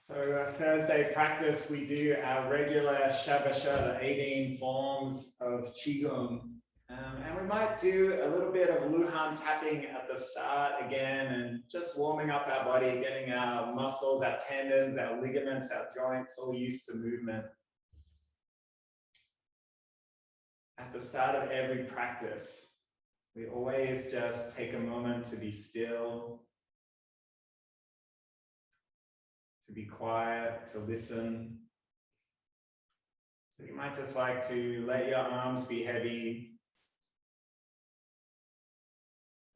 So Thursday practice, we do our regular Shabasha, the 18 forms of Qigong. And we might do a little bit of Luhan tapping at the start again, and just warming up our body, getting our muscles, our tendons, our ligaments, our joints all used to movement. At the start of every practice, we always just take a moment to be still, to be quiet, to listen. So you might just like to let your arms be heavy.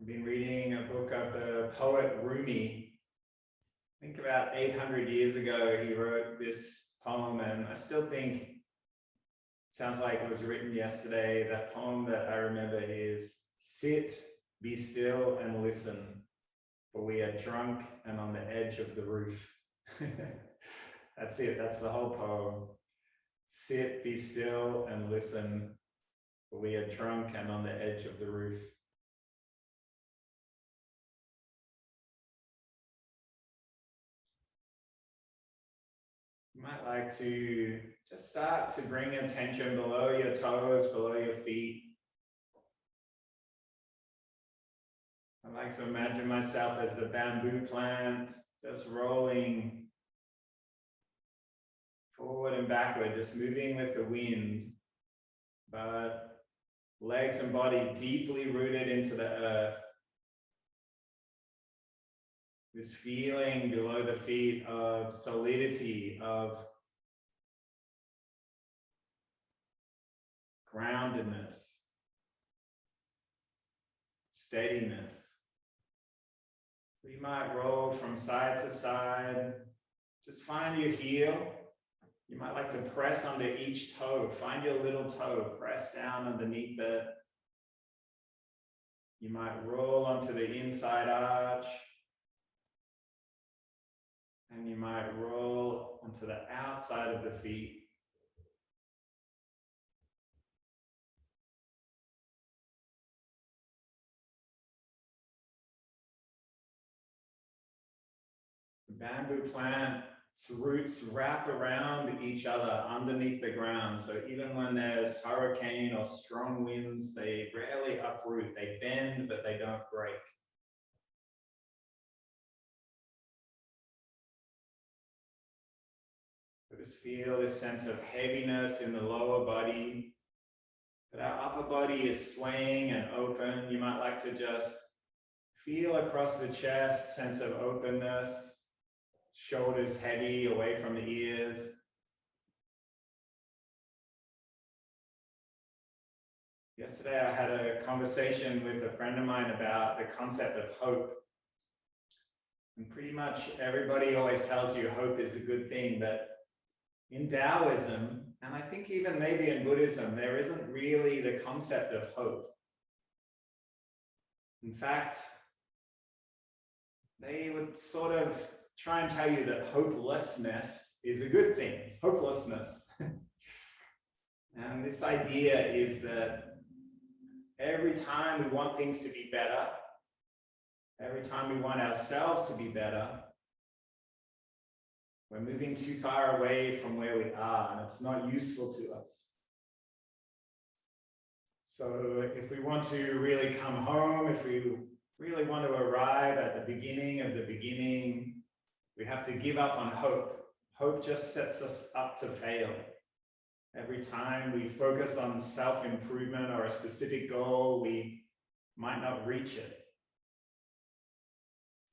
I've been reading a book of the poet Rumi. I think about 800 years ago he wrote this poem, and I still think it sounds like it was written yesterday. That poem that I remember is, "Sit, be still and listen, for we are drunk and on the edge of the roof." That's it, that's the whole poem. Sit, be still and listen, for we are drunk and on the edge of the roof. You might like to just start to bring attention below your toes, below your feet. I like to imagine myself as the bamboo plant, just rolling forward and backward, just moving with the wind, but legs and body deeply rooted into the earth. This feeling below the feet of solidity, of groundedness, steadiness. So you might roll from side to side. Just find your heel. You might like to press under each toe. Find your little toe, press down underneath it. You might roll onto the inside arch. And you might roll onto the outside of the feet. The bamboo plant's roots wrap around each other underneath the ground. So even when there's hurricane or strong winds, they rarely uproot. They bend, but they don't break. Just feel this sense of heaviness in the lower body, but our upper body is swaying and open. You might like to just feel across the chest, sense of openness, shoulders heavy away from the ears. Yesterday I had a conversation with a friend of mine about the concept of hope. And pretty much everybody always tells you hope is a good thing, but in Taoism, and I think even maybe in Buddhism, there isn't really the concept of hope. In fact, they would sort of try and tell you that hopelessness is a good thing, hopelessness. And this idea is that every time we want things to be better, every time we want ourselves to be better, we're moving too far away from where we are, and it's not useful to us. So if we want to really come home, if we really want to arrive at the beginning of the beginning, we have to give up on hope. Hope just sets us up to fail. Every time we focus on self-improvement or a specific goal, we might not reach it.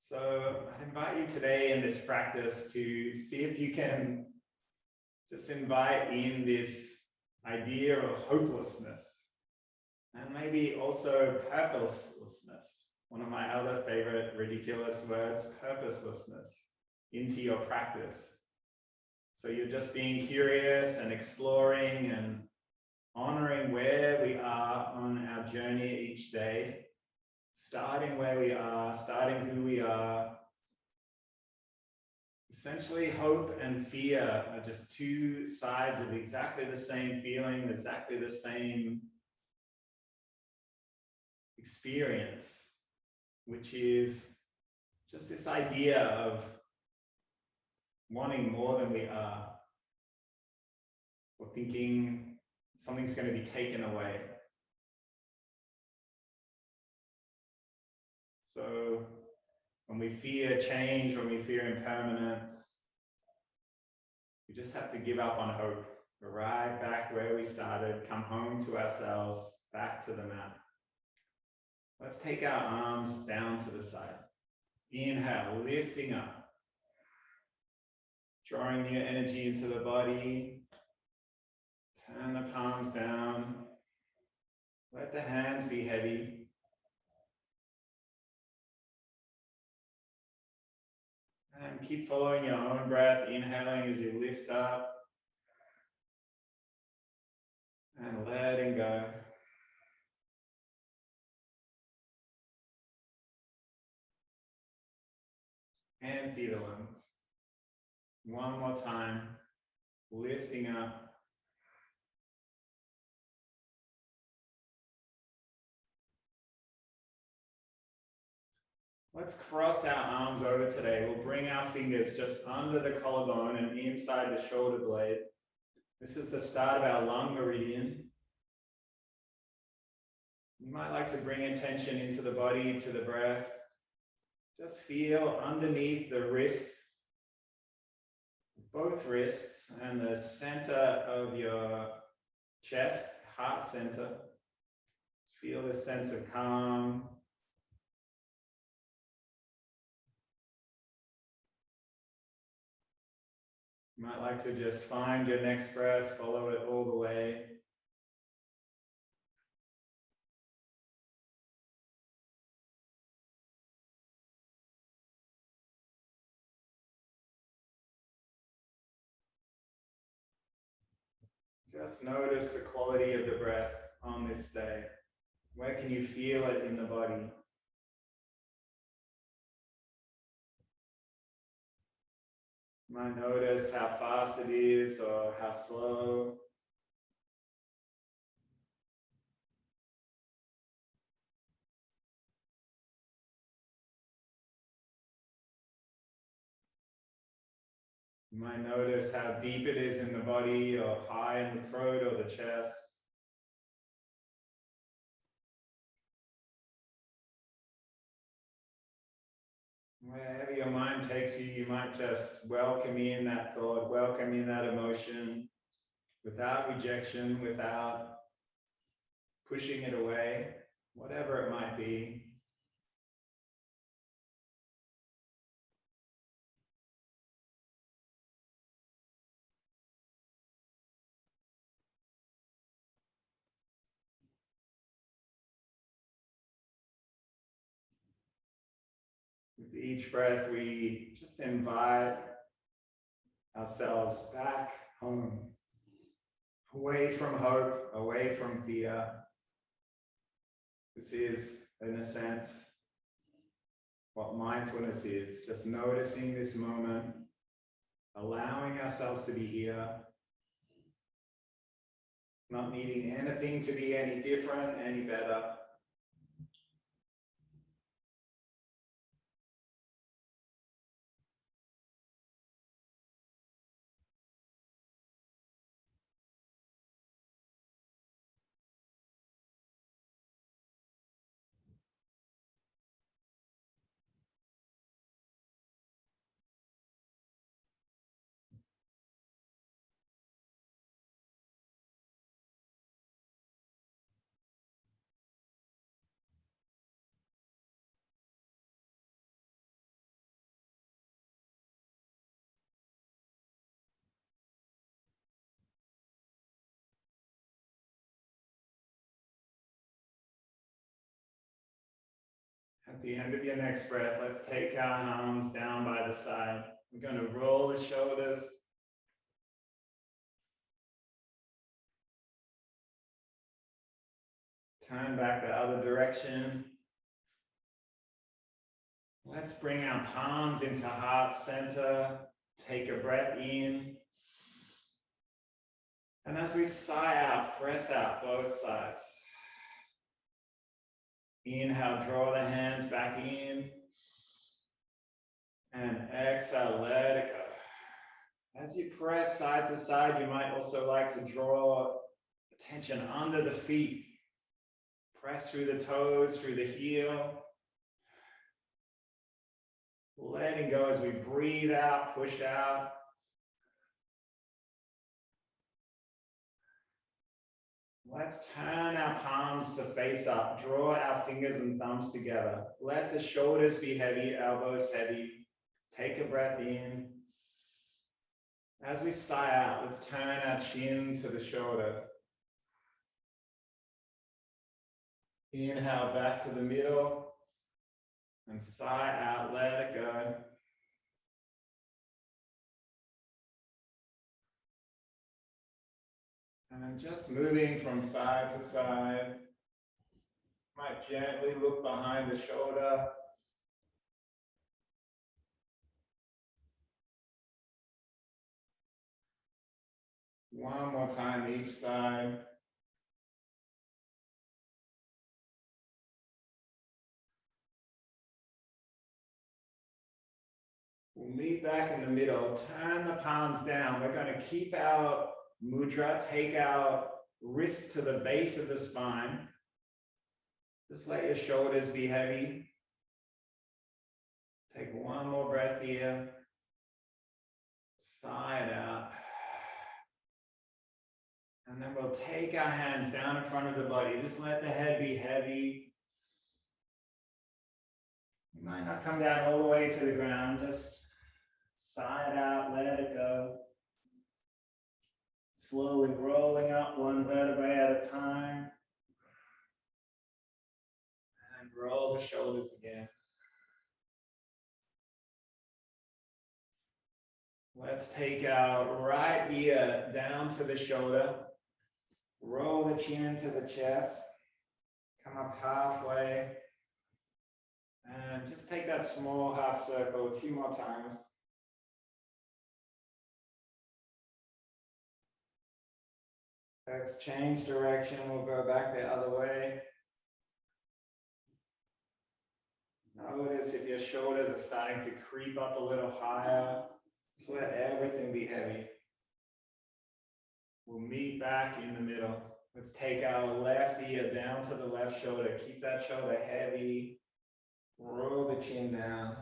So I invite you today in this practice to see if you can just invite in this idea of hopelessness, and maybe also purposelessness. One of my other favorite ridiculous words, purposelessness, into your practice. So you're just being curious and exploring and honoring where we are on our journey each day. Starting where we are, starting who we are. Essentially, hope and fear are just two sides of exactly the same feeling, exactly the same experience, which is just this idea of wanting more than we are, or thinking something's going to be taken away. So when we fear change, when we fear impermanence, we just have to give up on hope. Go right back where we started, come home to ourselves, back to the mat. Let's take our arms down to the side. Inhale, lifting up. Drawing new energy into the body. Turn the palms down. Let the hands be heavy. And keep following your own breath, inhaling as you lift up. And letting go. Empty the lungs. One more time, lifting up. Let's cross our arms over today. We'll bring our fingers just under the collarbone and inside the shoulder blade. This is the start of our lung meridian. You might like to bring attention into the body, to the breath. Just feel underneath the wrist, both wrists, and the center of your chest, heart center. Feel this sense of calm. You might like to just find your next breath, follow it all the way. Just notice the quality of the breath on this day. Where can you feel it in the body? You might notice how fast it is or how slow. You might notice how deep it is in the body or high in the throat or the chest. Wherever your mind takes you, you might just welcome in that thought, welcome in that emotion without rejection, without pushing it away, whatever it might be. With each breath, we just invite ourselves back home, away from hope, away from fear. This is, in a sense, what mindfulness is, just noticing this moment, allowing ourselves to be here, not needing anything to be any different, any better. At the end of your next breath, let's take our arms down by the side. We're going to roll the shoulders. Turn back the other direction. Let's bring our palms into heart center. Take a breath in. And as we sigh out, press out both sides. Inhale, draw the hands back in. And exhale, let it go. As you press side to side, you might also like to draw attention under the feet. Press through the toes, through the heel. Letting go as we breathe out, push out. Let's turn our palms to face up. Draw our fingers and thumbs together. Let the shoulders be heavy, elbows heavy. Take a breath in. As we sigh out, let's turn our chin to the shoulder. Inhale back to the middle. And sigh out, let it go. And just moving from side to side. Might gently look behind the shoulder. One more time each side. We'll meet back in the middle. Turn the palms down. We're going to keep our mudra. Take our wrist to the base of the spine. Just let your shoulders be heavy. Take one more breath here. Sigh it out. And then we'll take our hands down in front of the body. Just let the head be heavy. You might not come down all the way to the ground. Just sigh it out, let it go. Slowly rolling up one vertebrae at a time. And roll the shoulders again. Let's take our right ear down to the shoulder. Roll the chin to the chest. Come up halfway. And just take that small half circle a few more times. Let's change direction. We'll go back the other way. Notice if your shoulders are starting to creep up a little higher. Just let everything be heavy. We'll meet back in the middle. Let's take our left ear down to the left shoulder. Keep that shoulder heavy. Roll the chin down.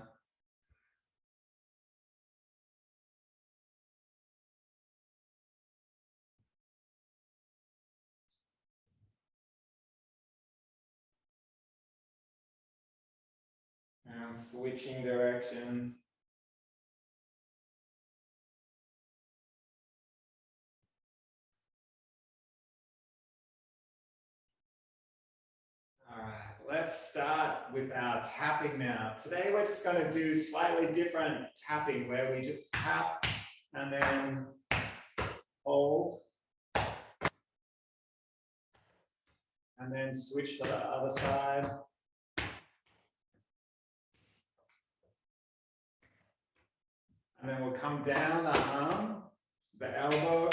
And switching directions. All right, let's start with our tapping now. Today we're just going to do slightly different tapping where we just tap and then hold. And then switch to the other side. And then we'll come down the arm, the elbow,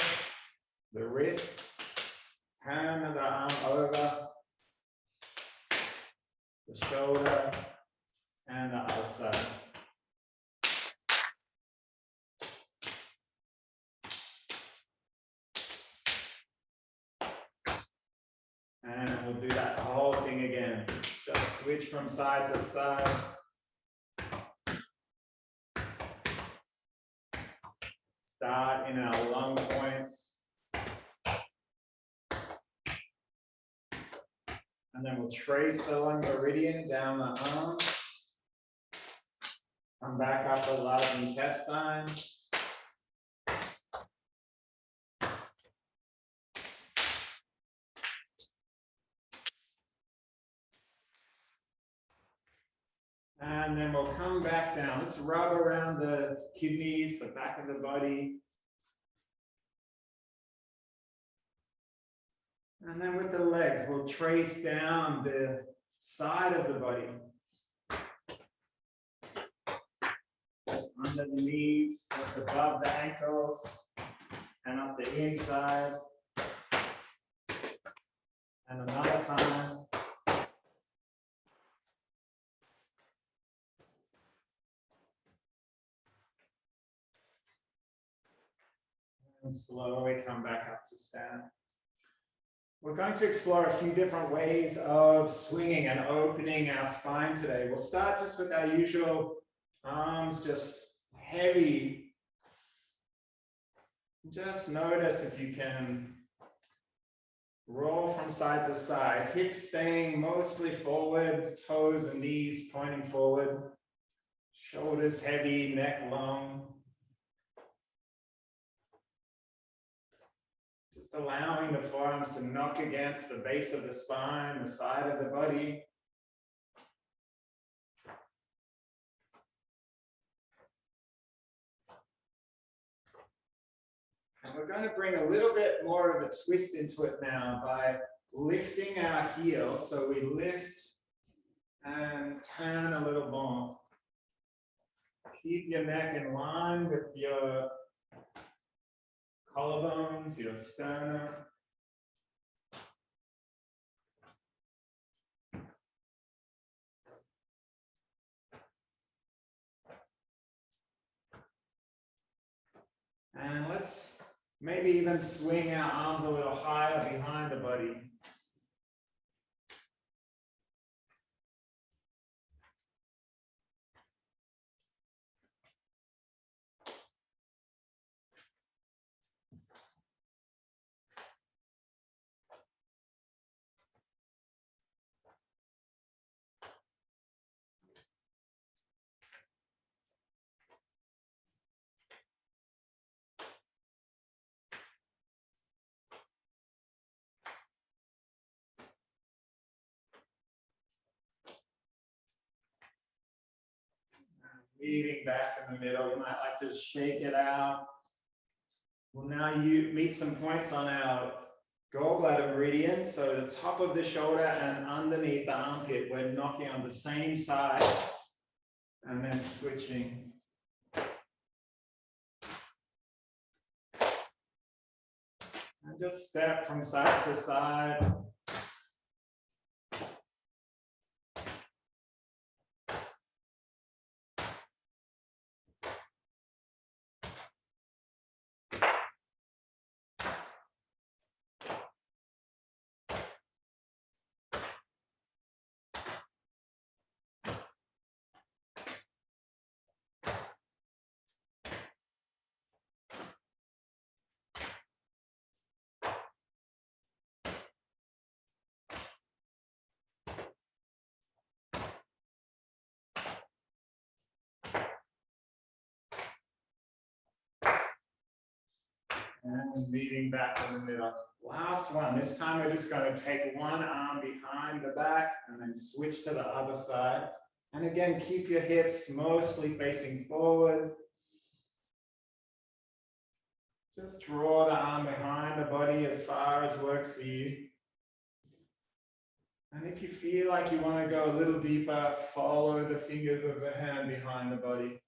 the wrist, turn the arm over, the shoulder, and the other side. And we'll do that whole thing again. Just switch from side to side. Start in our lung points. And then we'll trace the lung meridian down the arm. Come back up the large intestine. And then we'll come back down. Let's rub around the kidneys, the back of the body. And then with the legs, we'll trace down the side of the body. Just under the knees, just above the ankles, and up the inside. And another time. And slowly come back up to stand. We're going to explore a few different ways of swinging and opening our spine today. We'll start just with our usual arms, just heavy. Just notice if you can roll from side to side, hips staying mostly forward, toes and knees pointing forward, shoulders heavy, neck long. Just allowing the forearms to knock against the base of the spine, the side of the body. And we're going to bring a little bit more of a twist into it now by lifting our heel. So we lift and turn a little more. Keep your neck in line with your collarbones, your sternum. And let's maybe even swing our arms a little higher behind the body. Meeting back in the middle, you might like to shake it out. We'll now meet some points on our gallbladder meridian. So the top of the shoulder and underneath the armpit, we're knocking on the same side and then switching. And just step from side to side. And meeting back in the middle. Last one. This time we're just going to take one arm behind the back and then switch to the other side. And again, keep your hips mostly facing forward. Just draw the arm behind the body as far as works for you. And if you feel like you want to go a little deeper, follow the fingers of the hand behind the body.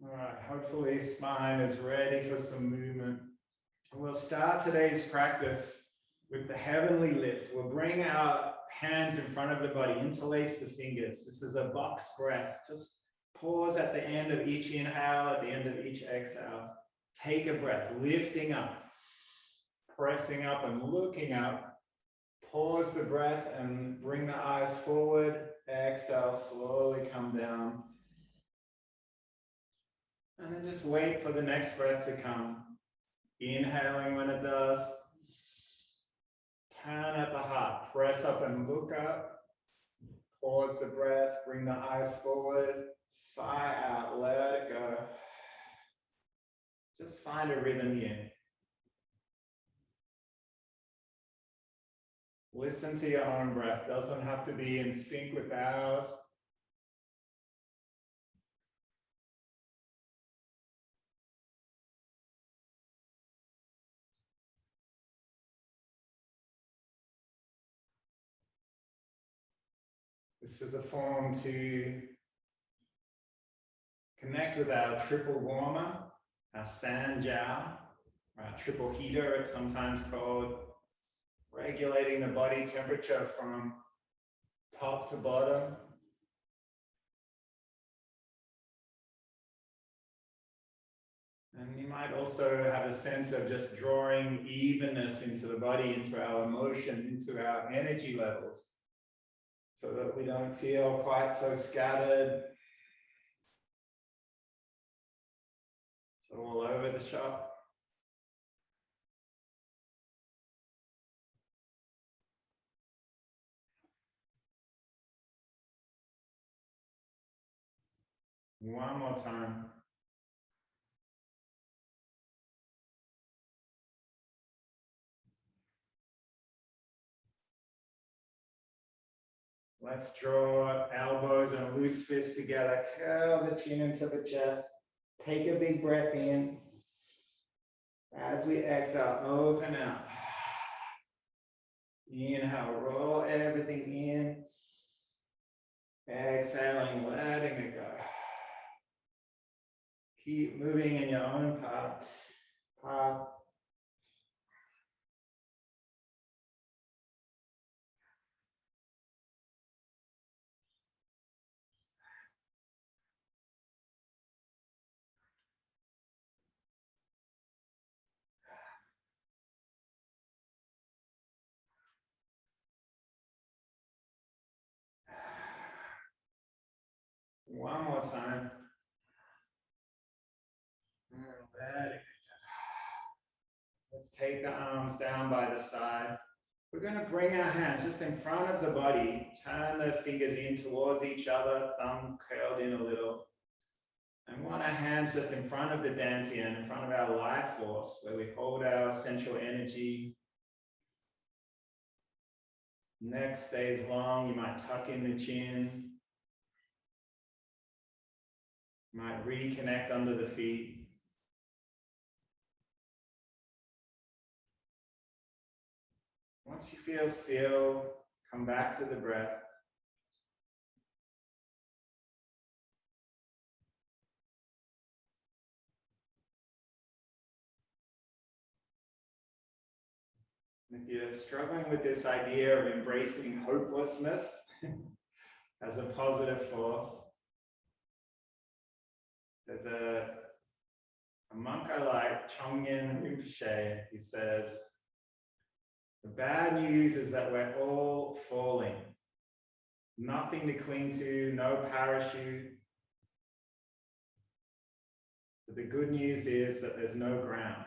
All right, hopefully spine is ready for some movement. We'll start today's practice with the heavenly lift. We'll bring our hands in front of the body, interlace the fingers. This is a box breath. Just pause at the end of each inhale, at the end of each exhale. Take a breath, lifting up, pressing up and looking up. Pause the breath and bring the eyes forward. Exhale, slowly come down. And then just wait for the next breath to come. Inhaling when it does. Turn at the heart. Press up and look up. Pause the breath. Bring the eyes forward. Sigh out. Let it go. Just find a rhythm here. Listen to your own breath. Doesn't have to be in sync with ours. This is a form to connect with our triple warmer, our Sanjiao, our triple heater, it's sometimes called, regulating the body temperature from top to bottom. And you might also have a sense of just drawing evenness into the body, into our emotion, into our energy levels, so that we don't feel quite so scattered, so all over the shop. One more time. Let's draw elbows and loose fists together. Curl the chin into the chest. Take a big breath in. As we exhale, open out. Inhale, roll everything in. Exhaling, letting it go. Keep moving in your own path. One more time. Let's take the arms down by the side. We're going to bring our hands just in front of the body, turn the fingers in towards each other, thumb curled in a little. And we want our hands just in front of the dantian, in front of our life force, where we hold our essential energy. Neck stays long, you might tuck in the chin. You might reconnect under the feet. Once you feel still, come back to the breath. If you're struggling with this idea of embracing hopelessness as a positive force, there's a monk I like, Chongyen Rinpoche. He says, the bad news is that we're all falling. Nothing to cling to, no parachute. But the good news is that there's no ground.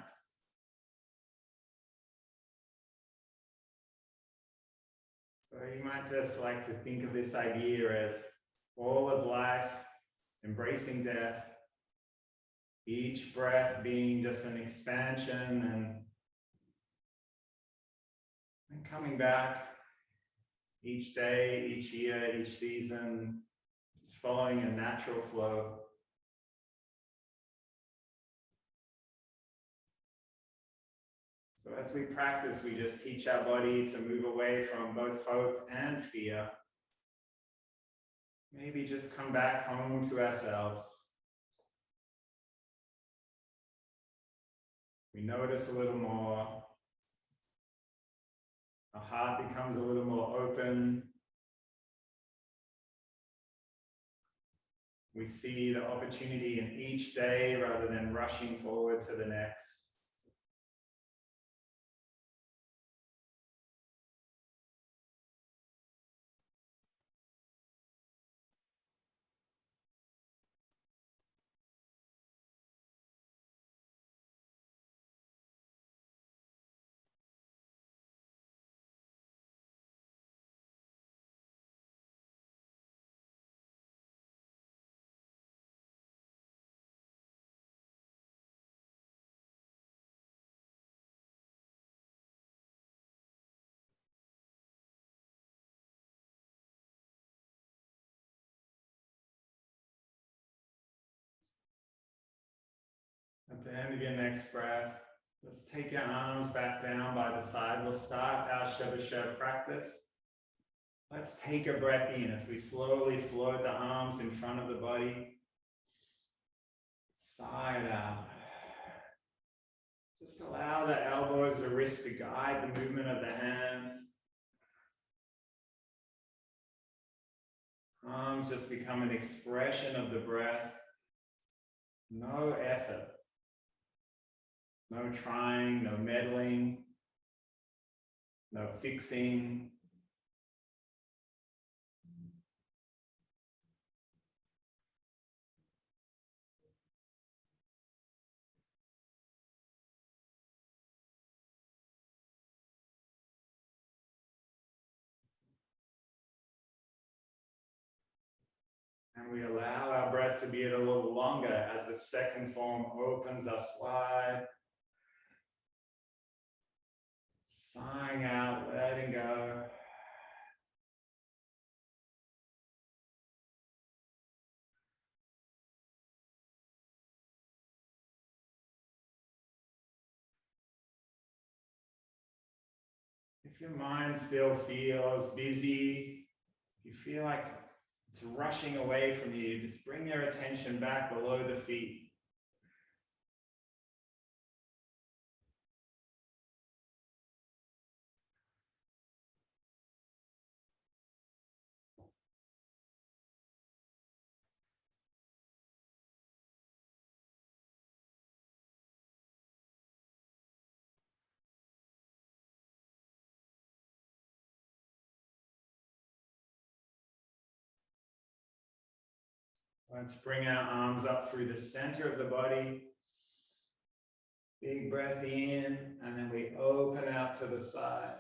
So you might just like to think of this idea as all of life, embracing death, each breath being just an expansion and coming back each day, each year, each season, just following a natural flow. So as we practice, we just teach our body to move away from both hope and fear. Maybe just come back home to ourselves. We notice a little more. Our heart becomes a little more open. We see the opportunity in each day rather than rushing forward to the next. At the end of your next breath, just take your arms back down by the side. We'll start our Shavasha practice. Let's take a breath in as we slowly float the arms in front of the body. Side out. Just allow the elbows, the wrists to guide the movement of the hands. Arms just become an expression of the breath. No effort. No trying, no meddling, no fixing. And we allow our breath to be a little longer as the second form opens us wide. Sighing out, letting go. If your mind still feels busy, you feel like it's rushing away from you, just bring your attention back below the feet. Let's bring our arms up through the center of the body. Big breath in, and then we open out to the side.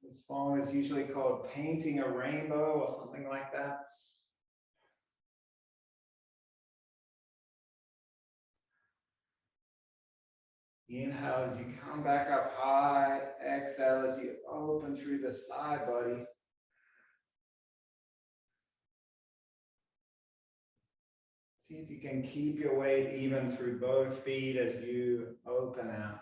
This form is usually called painting a rainbow or something like that. Inhale as you come back up high. Exhale as you open through the side body. See if you can keep your weight even through both feet as you open out.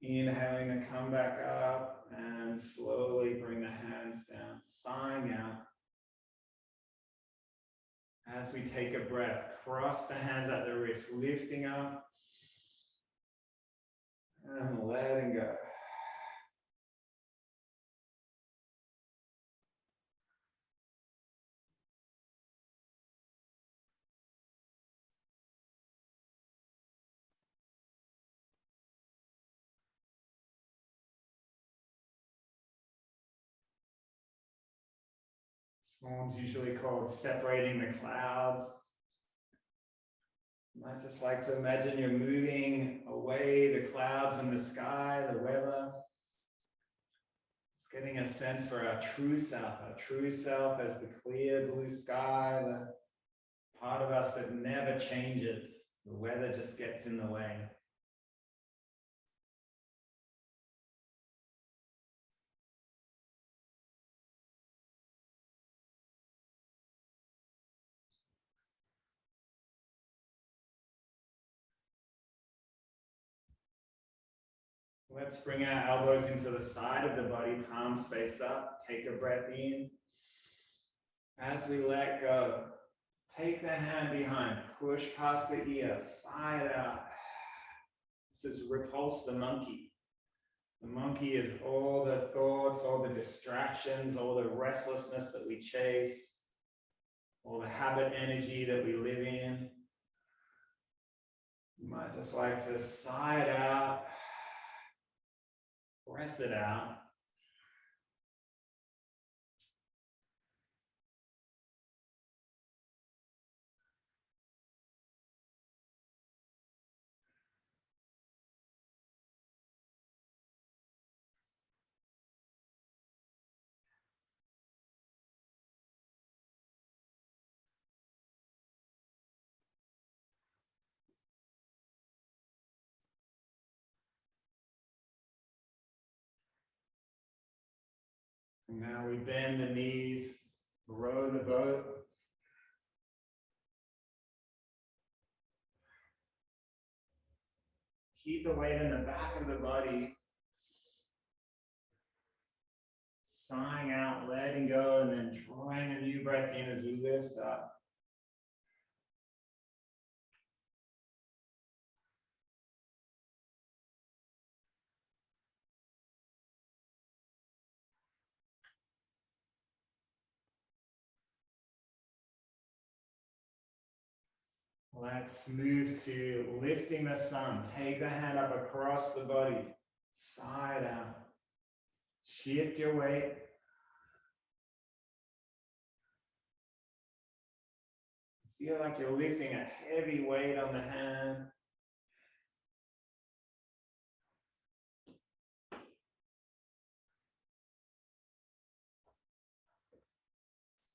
Inhaling to come back up and slowly bring the hands down, sighing out. As we take a breath, cross the hands at the wrist, lifting up and letting go. This form's usually called separating the clouds. You might just like to imagine you're moving away the clouds in the sky, the weather. Just getting a sense for our true self as the clear blue sky, the part of us that never changes. The weather just gets in the way. Let's bring our elbows into the side of the body, palms face up. Take a breath in. As we let go, take the hand behind, push past the ear, side out. This is repulse the monkey. The monkey is all the thoughts, all the distractions, all the restlessness that we chase, all the habit energy that we live in. You might just like to sigh it out, press it out. And now we bend the knees, row the boat. Keep the weight in the back of the body. Sighing out, letting go, and then drawing a new breath in as we lift up. Let's move to lifting the sun. Take the hand up across the body, side out. Shift your weight. Feel like you're lifting a heavy weight on the hand.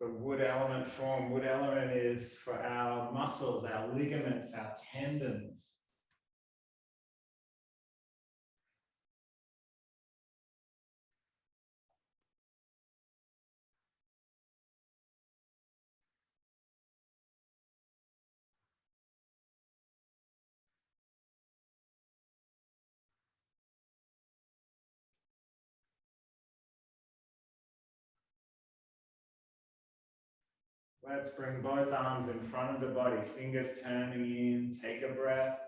The wood element form. Wood element is for our muscles, our ligaments, our tendons. Let's bring both arms in front of the body, fingers turning in. Take a breath.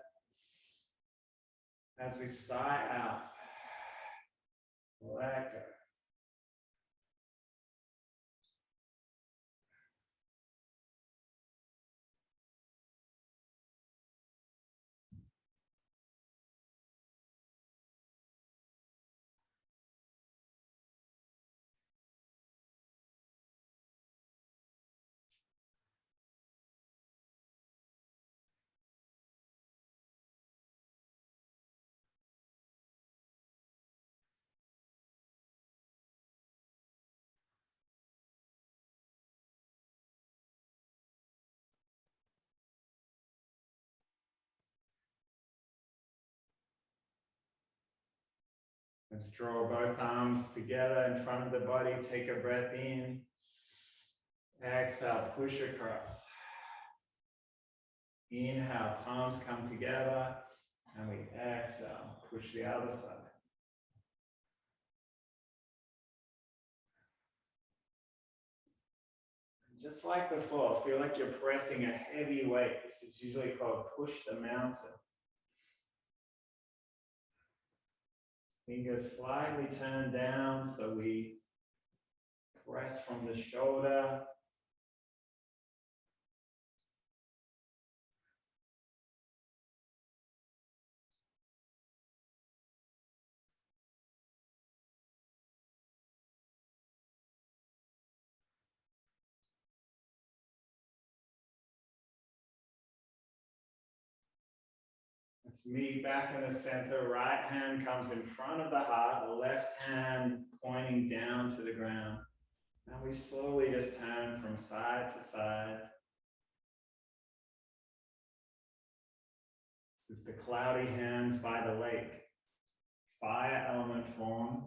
As we sigh out, let go. Let's draw both arms together in front of the body. Take a breath in. Exhale, push across. Inhale, palms come together. And we exhale, push the other side. Just like before, feel like you're pressing a heavy weight. This is usually called push the mountain. Fingers slightly turned down, so we press from the shoulder. Let's meet back in the center. Right hand comes in front of the heart, left hand pointing down to the ground. Now we slowly just turn from side to side. This is the cloudy hands by the lake. Fire element form.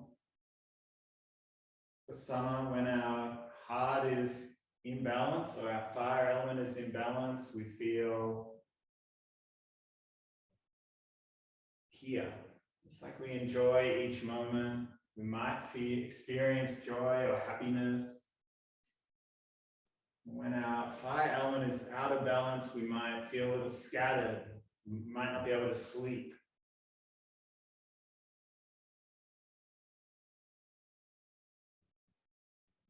For summer, when our heart is in balance, or our fire element is in balance, we feel here. It's like we enjoy each moment. We might experience joy or happiness. When our fire element is out of balance, we might feel a little scattered. We might not be able to sleep.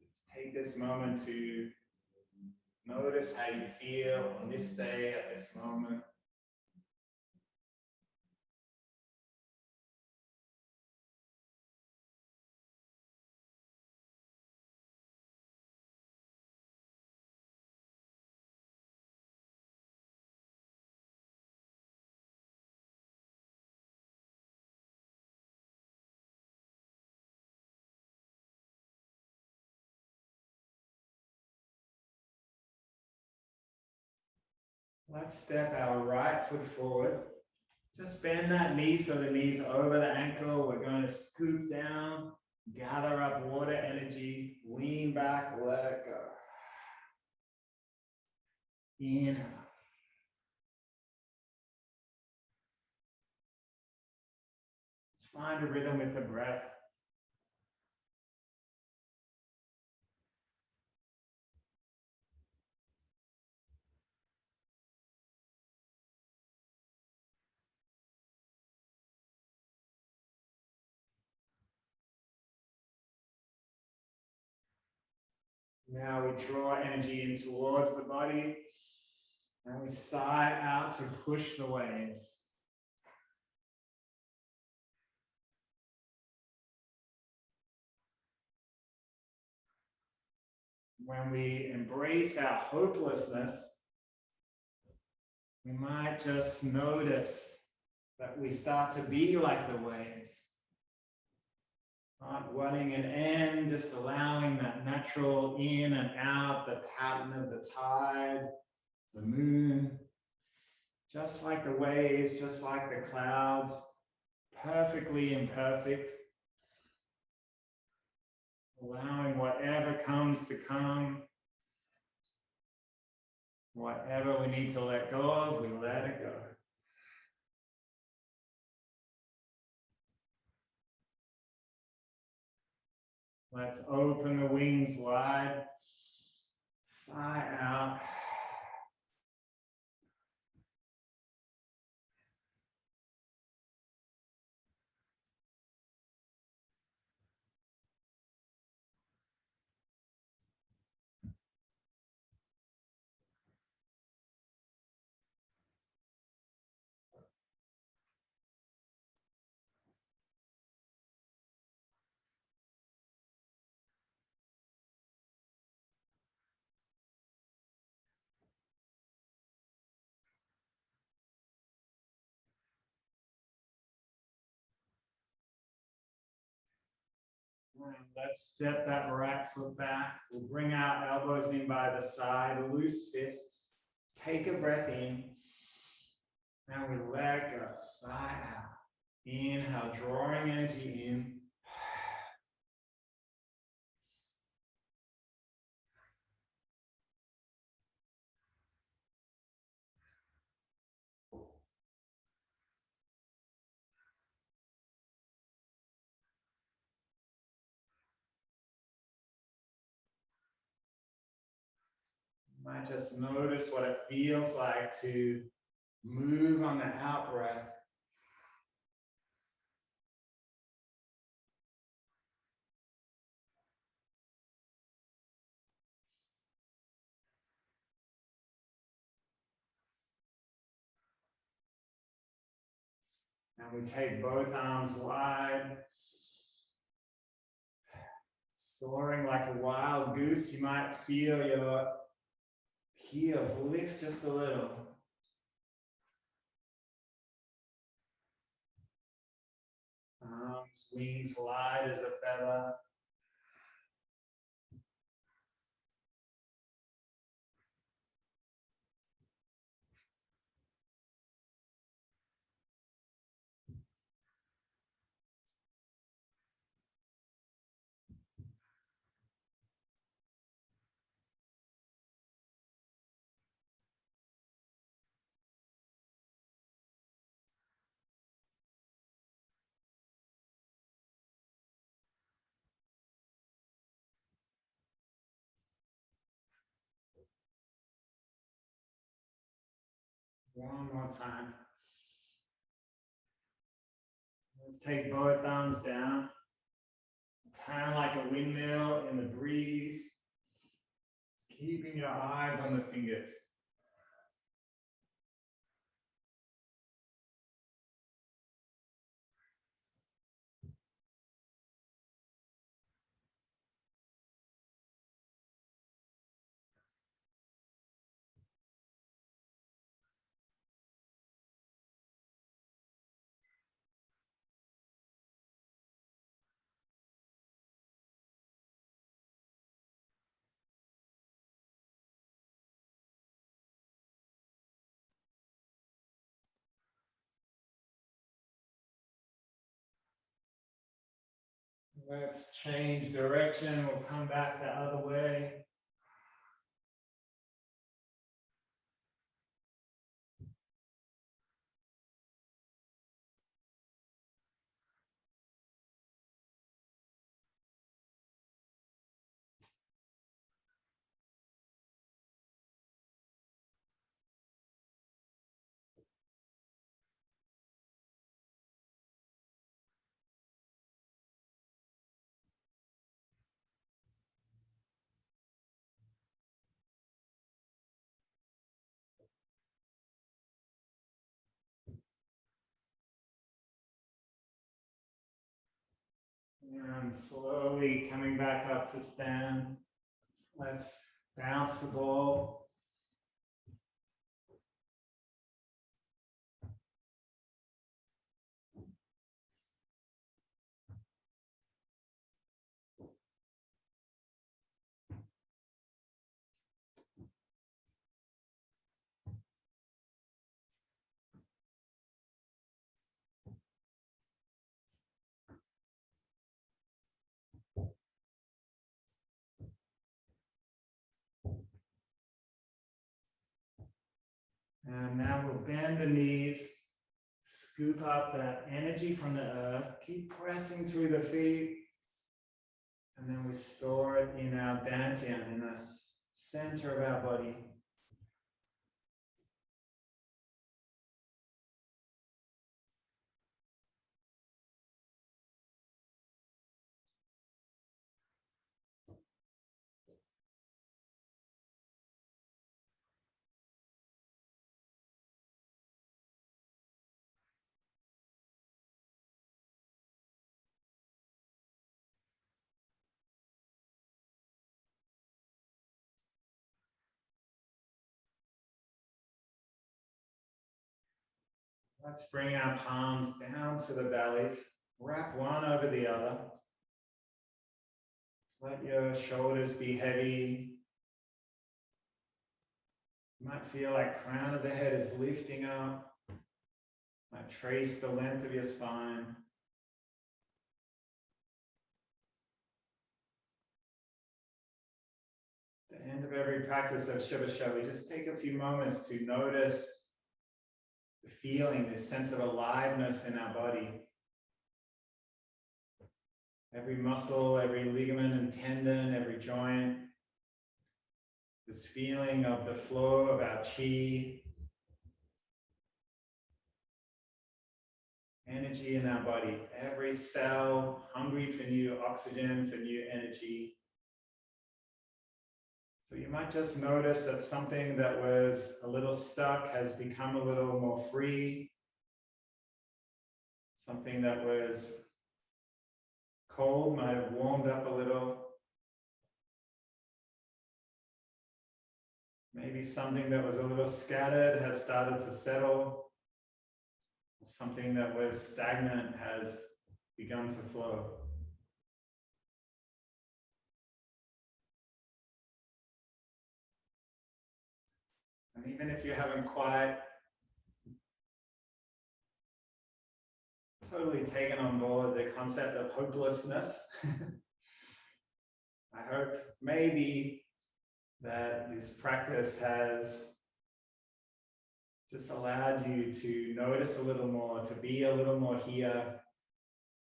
Just take this moment to notice how you feel on this day, at this moment. Let's step our right foot forward. Just bend that knee so the knee's over the ankle. We're going to scoop down, gather up water energy, lean back, let go. Inhale. find a rhythm with the breath. Now we draw energy in towards the body and we sigh out to push the waves. When we embrace our hopelessness, we might just notice that we start to be like the waves, not wanting an end, just allowing that natural in and out, the pattern of the tide, the moon, just like the waves, just like the clouds, perfectly imperfect, allowing whatever comes to come, whatever we need to let go of, we let it go. Let's open the wings wide, sigh out. Let's step that right foot back. We'll bring our elbows in by the side, loose fists. Take a breath in. Now we let go, sigh out. Inhale, drawing energy in. You might just notice what it feels like to move on the out breath. And we take both arms wide. Soaring like a wild goose, you might feel your heels lift just a little. Arms, wings light as a feather. One more time. Let's take both arms down. Turn like a windmill in the breeze. Keeping your eyes on the fingers. Let's change direction. We'll come back the other way. And slowly coming back up to stand. Let's bounce the ball. And now we'll bend the knees, scoop up that energy from the earth, keep pressing through the feet, and then we store it in our dantian, in the center of our body. Let's bring our palms down to the belly, wrap one over the other. Let your shoulders be heavy. You might feel like crown of the head is lifting up. Might trace the length of your spine. At the end of every practice of Shiva, we just take a few moments to notice the feeling, this sense of aliveness in our body. Every muscle, every ligament and tendon, every joint. This feeling of the flow of our chi. Energy in our body. Every cell hungry for new oxygen, for new energy. So you might just notice that something that was a little stuck has become a little more free. Something that was cold might have warmed up a little. Maybe something that was a little scattered has started to settle. Something that was stagnant has begun to flow. And even if you haven't quite totally taken on board the concept of hopelessness, I hope maybe that this practice has just allowed you to notice a little more, to be a little more here,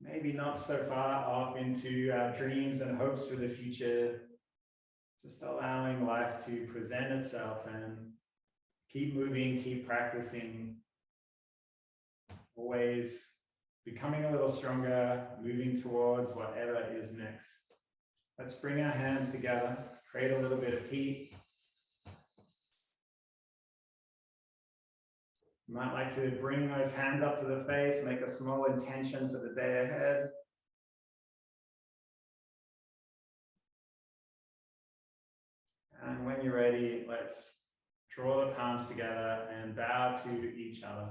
maybe not so far off into our dreams and hopes for the future, just allowing life to present itself and keep moving, keep practicing, always becoming a little stronger, moving towards whatever is next. Let's bring our hands together, create a little bit of heat. You might like to bring those hands up to the face, make a small intention for the day ahead. And when you're ready, let's draw the palms together and bow to each other.